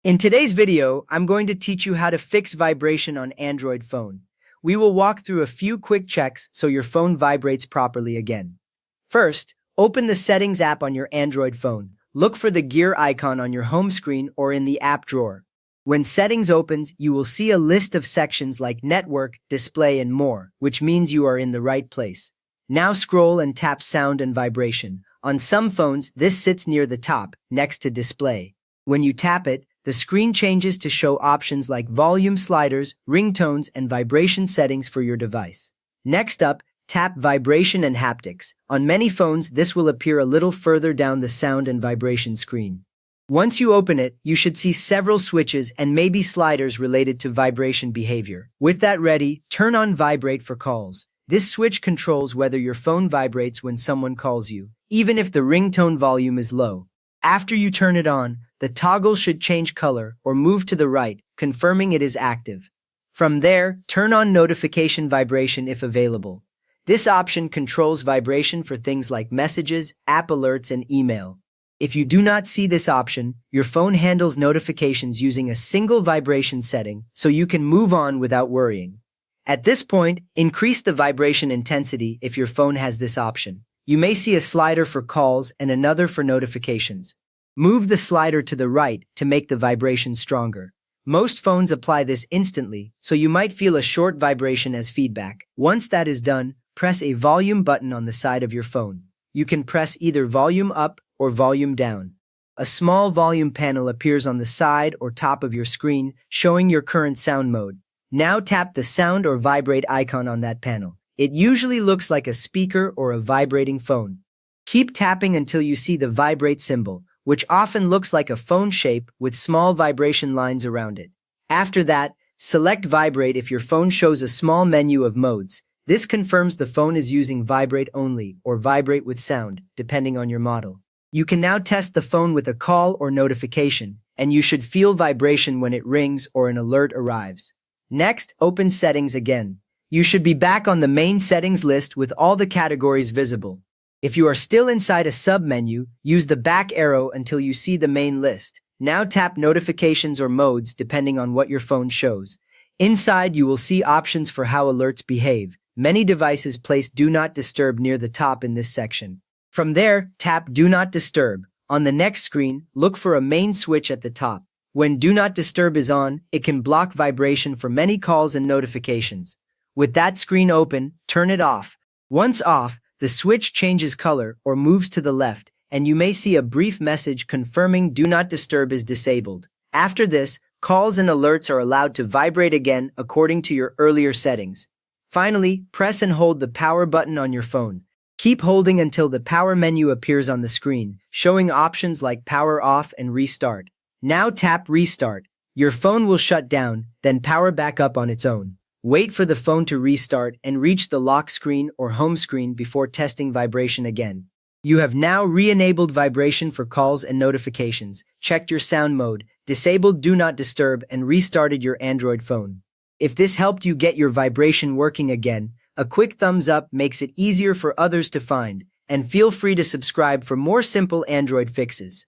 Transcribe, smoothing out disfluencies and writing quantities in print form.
In today's video, I'm going to teach you how to fix vibration on Android phone. We will walk through a few quick checks so your phone vibrates properly again. First, open the Settings app on your Android phone. Look for the gear icon on your home screen or in the app drawer. When Settings opens, you will see a list of sections like Network, Display, and more, which means you are in the right place. Now scroll and tap Sound and Vibration. On some phones, this sits near the top, next to Display. When you tap it, the screen changes to show options like volume sliders, ringtones, and vibration settings for your device. Next up, tap Vibration and Haptics. On many phones, this will appear a little further down the sound and vibration screen. Once you open it, you should see several switches and maybe sliders related to vibration behavior. With that ready, turn on Vibrate for calls. This switch controls whether your phone vibrates when someone calls you, even if the ringtone volume is low. After you turn it on, the toggle should change color or move to the right, confirming it is active. From there, turn on Notification Vibration if available. This option controls vibration for things like messages, app alerts, and email. If you do not see this option, your phone handles notifications using a single vibration setting, so you can move on without worrying. At this point, increase the vibration intensity if your phone has this option. You may see a slider for calls and another for notifications. Move the slider to the right to make the vibration stronger. Most phones apply this instantly, so you might feel a short vibration as feedback. Once that is done, press a volume button on the side of your phone. You can press either volume up or volume down. A small volume panel appears on the side or top of your screen, showing your current sound mode. Now tap the sound or vibrate icon on that panel. It usually looks like a speaker or a vibrating phone. Keep tapping until you see the vibrate symbol, which often looks like a phone shape with small vibration lines around it. After that, select Vibrate if your phone shows a small menu of modes. This confirms the phone is using Vibrate only or Vibrate with sound, depending on your model. You can now test the phone with a call or notification, and you should feel vibration when it rings or an alert arrives. Next, open Settings again. You should be back on the main settings list with all the categories visible. If you are still inside a sub-menu, use the back arrow until you see the main list. Now tap Notifications or Modes depending on what your phone shows. Inside, you will see options for how alerts behave. Many devices place Do Not Disturb near the top in this section. From there, tap Do Not Disturb. On the next screen, look for a main switch at the top. When Do Not Disturb is on, it can block vibration for many calls and notifications. With that screen open, turn it off. Once off, the switch changes color or moves to the left, and you may see a brief message confirming Do Not Disturb is disabled. After this, calls and alerts are allowed to vibrate again according to your earlier settings. Finally, press and hold the power button on your phone. Keep holding until the power menu appears on the screen, showing options like power off and restart. Now tap Restart. Your phone will shut down, then power back up on its own. Wait for the phone to restart and reach the lock screen or home screen before testing vibration again. You have now re-enabled vibration for calls and notifications, checked your sound mode, disabled Do Not Disturb, and restarted your Android phone. If this helped you get your vibration working again, a quick thumbs up makes it easier for others to find, and feel free to subscribe for more simple Android fixes.